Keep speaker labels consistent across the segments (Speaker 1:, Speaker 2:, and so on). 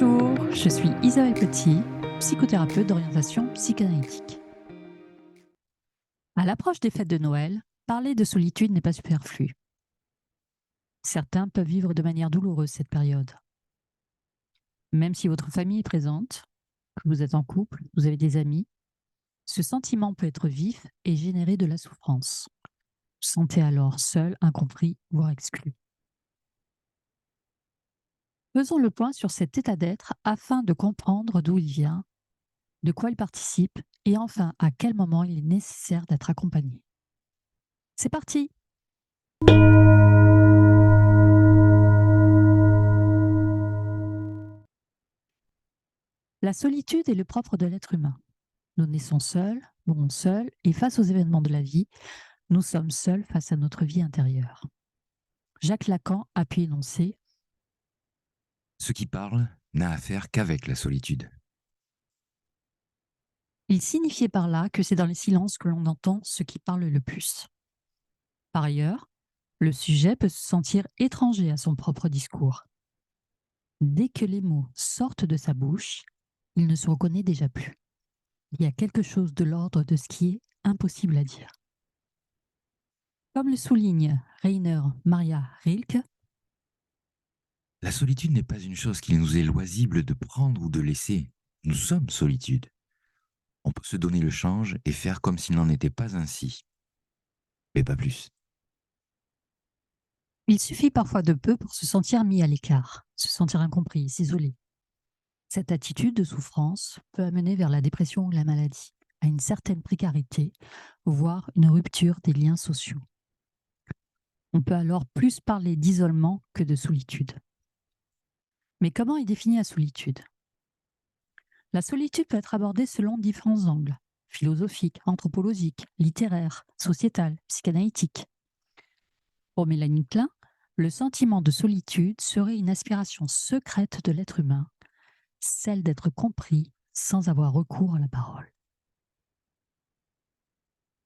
Speaker 1: Bonjour, je suis Isabelle Petit, psychothérapeute d'orientation psychanalytique. À l'approche des fêtes de Noël, parler de solitude n'est pas superflu. Certains peuvent vivre de manière douloureuse cette période. Même si votre famille est présente, que vous êtes en couple, vous avez des amis, ce sentiment peut être vif et générer de la souffrance. Vous vous sentez alors seul, incompris, voire exclu. Faisons le point sur cet état d'être afin de comprendre d'où il vient, de quoi il participe et enfin à quel moment il est nécessaire d'être accompagné. C'est parti! La solitude est le propre de l'être humain. Nous naissons seuls, mourons seuls et face aux événements de la vie, nous sommes seuls face à notre vie intérieure. Jacques Lacan a pu énoncer
Speaker 2: Ce qui parle n'a à faire qu'avec la solitude.
Speaker 1: il signifiait par là que c'est dans les silences que l'on entend ce qui parle le plus. Par ailleurs, le sujet peut se sentir étranger à son propre discours. Dès que les mots sortent de sa bouche, il ne se reconnaît déjà plus. Il y a quelque chose de l'ordre de ce qui est impossible à dire. Comme le souligne Rainer Maria Rilke,
Speaker 2: La solitude n'est pas une chose qu'il nous est loisible de prendre ou de laisser. Nous sommes solitude. On peut se donner le change et faire comme s'il n'en était pas ainsi. Mais pas plus.
Speaker 1: il suffit parfois de peu pour se sentir mis à l'écart, se sentir incompris, s'isoler. Cette attitude de souffrance peut amener vers la dépression ou la maladie, à une certaine précarité, voire une rupture des liens sociaux. On peut alors plus parler d'isolement que de solitude. Mais comment est définie la solitude? La solitude peut être abordée selon différents angles, philosophiques, anthropologiques, littéraires, sociétales, psychanalytiques. Pour Mélanie Klein, le sentiment de solitude serait une aspiration secrète de l'être humain, celle d'être compris sans avoir recours à la parole.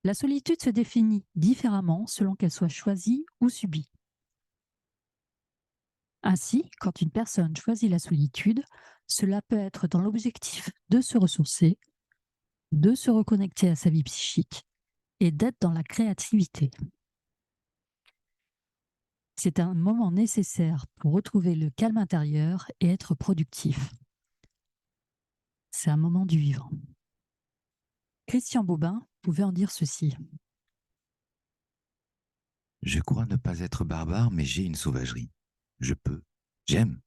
Speaker 1: La solitude se définit différemment selon qu'elle soit choisie ou subie. Ainsi, quand une personne choisit la solitude, cela peut être dans l'objectif de se ressourcer, de se reconnecter à sa vie psychique et d'être dans la créativité. C'est un moment nécessaire pour retrouver le calme intérieur et être productif. C'est un moment du vivant. Christian Bobin pouvait en dire ceci.
Speaker 2: Je crois ne pas être barbare, mais j'ai une sauvagerie. Je peux, j'aime,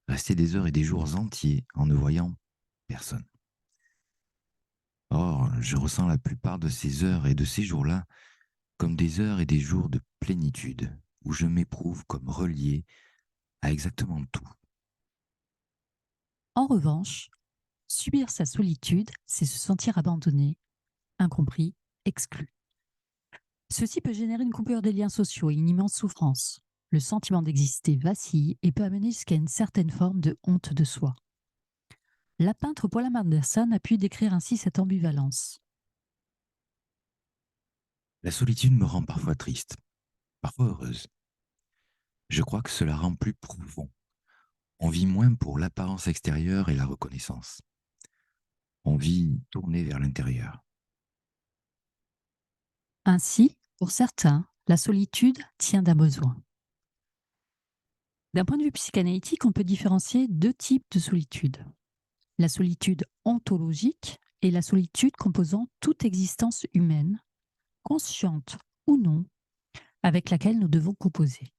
Speaker 2: rester des heures et des jours entiers en ne voyant personne. Or, je ressens la plupart de ces heures et de ces jours-là comme des heures et des jours de plénitude, où je m'éprouve comme relié à exactement tout.
Speaker 1: En revanche, subir sa solitude, c'est se sentir abandonné, incompris, exclu. Ceci peut générer une coupure des liens sociaux et une immense souffrance. Le sentiment d'exister vacille et peut amener jusqu'à une certaine forme de honte de soi. La peintre Paula Manderson a pu décrire ainsi cette ambivalence.
Speaker 2: La solitude me rend parfois triste, parfois heureuse. Je crois que cela rend plus profond. On vit moins pour l'apparence extérieure et la reconnaissance. On vit tourné vers l'intérieur.
Speaker 1: Ainsi, pour certains, la solitude tient d'un besoin. D'un point de vue psychanalytique, on peut différencier deux types de solitude. La solitude ontologique et la solitude composant toute existence humaine, consciente ou non, avec laquelle nous devons composer.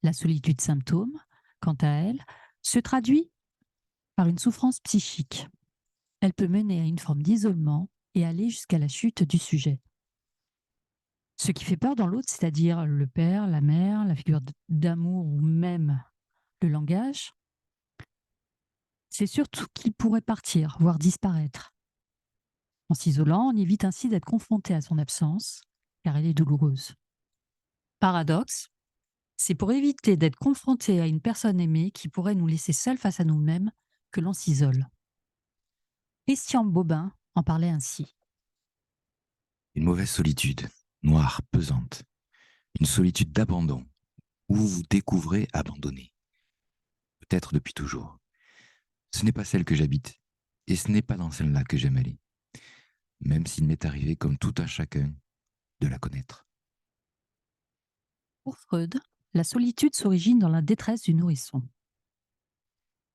Speaker 1: La solitude symptôme, quant à elle, se traduit par une souffrance psychique. Elle peut mener à une forme d'isolement et aller jusqu'à la chute du sujet. Ce qui fait peur dans l'autre, c'est-à-dire le père, la mère, la figure d'amour ou même le langage, c'est surtout qu'il pourrait partir, voire disparaître. En s'isolant, on évite ainsi d'être confronté à son absence, car elle est douloureuse. Paradoxe, c'est pour éviter d'être confronté à une personne aimée qui pourrait nous laisser seuls face à nous-mêmes que l'on s'isole. Christian Bobin en parlait ainsi.
Speaker 2: Une mauvaise solitude, noire, pesante. Une solitude d'abandon, où vous vous découvrez abandonné. Peut-être depuis toujours. Ce n'est pas celle que j'habite, et ce n'est pas dans celle-là que j'aime aller, même s'il m'est arrivé, comme tout un chacun, de la connaître.
Speaker 1: Pour Freud, la solitude s'origine dans la détresse du nourrisson.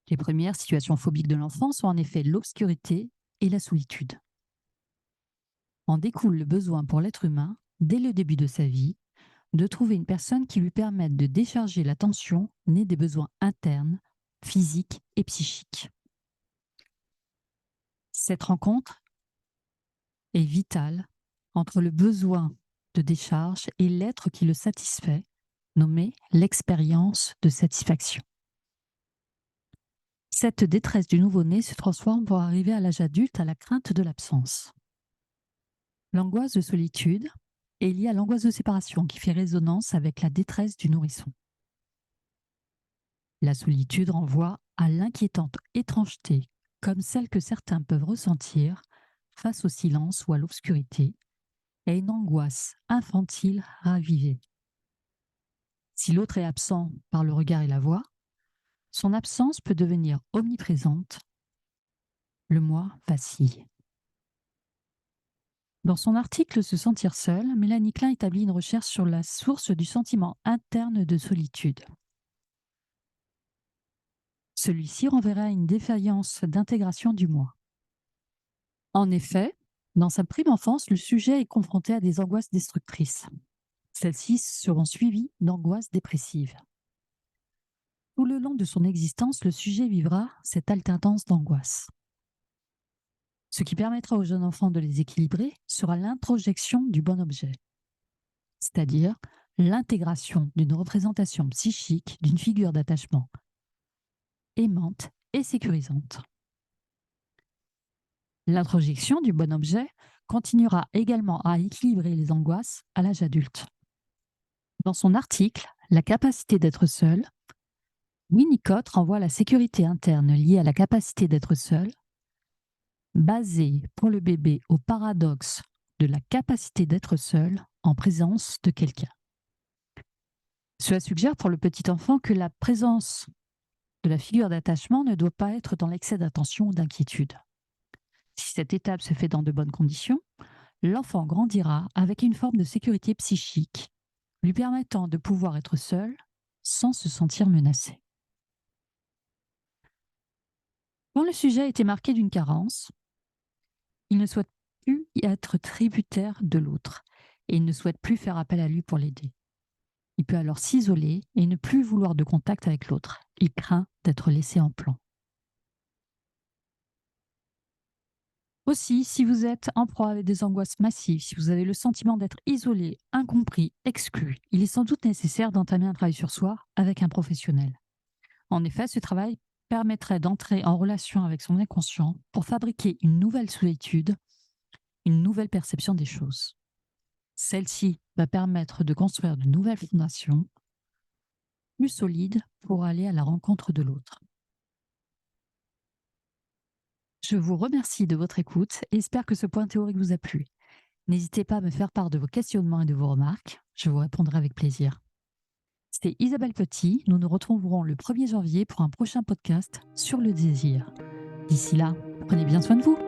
Speaker 1: Les premières situations phobiques de l'enfant sont en effet l'obscurité et la solitude. En découle le besoin pour l'être humain, dès le début de sa vie, de trouver une personne qui lui permette de décharger la tension née des besoins internes, physiques et psychiques. Cette rencontre est vitale entre le besoin de décharge et l'être qui le satisfait, nommé l'expérience de satisfaction. Cette détresse du nouveau-né se transforme pour arriver à l'âge adulte à la crainte de l'absence. L'angoisse de solitude est liée à l'angoisse de séparation qui fait résonance avec la détresse du nourrisson. La solitude renvoie à l'inquiétante étrangeté, comme celle que certains peuvent ressentir face au silence ou à l'obscurité, et à une angoisse infantile ravivée. Si l'autre est absent par le regard et la voix, son absence peut devenir omniprésente. Le moi vacille. Dans son article Se sentir seul, Mélanie Klein établit une recherche sur la source du sentiment interne de solitude. Celui-ci renverrait à une défaillance d'intégration du moi. En effet, dans sa prime enfance, le sujet est confronté à des angoisses destructrices. Celles-ci seront suivies d'angoisses dépressives. Tout le long de son existence, le sujet vivra cette alternance d'angoisse. Ce qui permettra au jeune enfant de les équilibrer sera l'introjection du bon objet, c'est-à-dire l'intégration d'une représentation psychique d'une figure d'attachement aimante et sécurisante. L'introjection du bon objet continuera également à équilibrer les angoisses à l'âge adulte. Dans son article « La capacité d'être seul », Winnicott renvoie à la sécurité interne liée à la capacité d'être seul, basée pour le bébé au paradoxe de la capacité d'être seul en présence de quelqu'un. Cela suggère pour le petit enfant que la présence de la figure d'attachement ne doit pas être dans l'excès d'attention ou d'inquiétude. Si cette étape se fait dans de bonnes conditions, l'enfant grandira avec une forme de sécurité psychique, lui permettant de pouvoir être seul sans se sentir menacé. Quand le sujet a été marqué d'une carence, il ne souhaite plus y être tributaire de l'autre et il ne souhaite plus faire appel à lui pour l'aider. Il peut alors s'isoler et ne plus vouloir de contact avec l'autre. Il craint d'être laissé en plan. Aussi, si vous êtes en proie avec des angoisses massives, si vous avez le sentiment d'être isolé, incompris, exclu, il est sans doute nécessaire d'entamer un travail sur soi avec un professionnel. En effet, ce travail permettrait d'entrer en relation avec son inconscient pour fabriquer une nouvelle solitude, une nouvelle perception des choses. Celle-ci va permettre de construire de nouvelles fondations plus solides pour aller à la rencontre de l'autre. Je vous remercie de votre écoute et espère que ce point théorique vous a plu. N'hésitez pas à me faire part de vos questionnements et de vos remarques. Je vous répondrai avec plaisir. C'était Isabelle Petit. Nous nous retrouverons le 1er janvier pour un prochain podcast sur le désir. D'ici là, prenez bien soin de vous.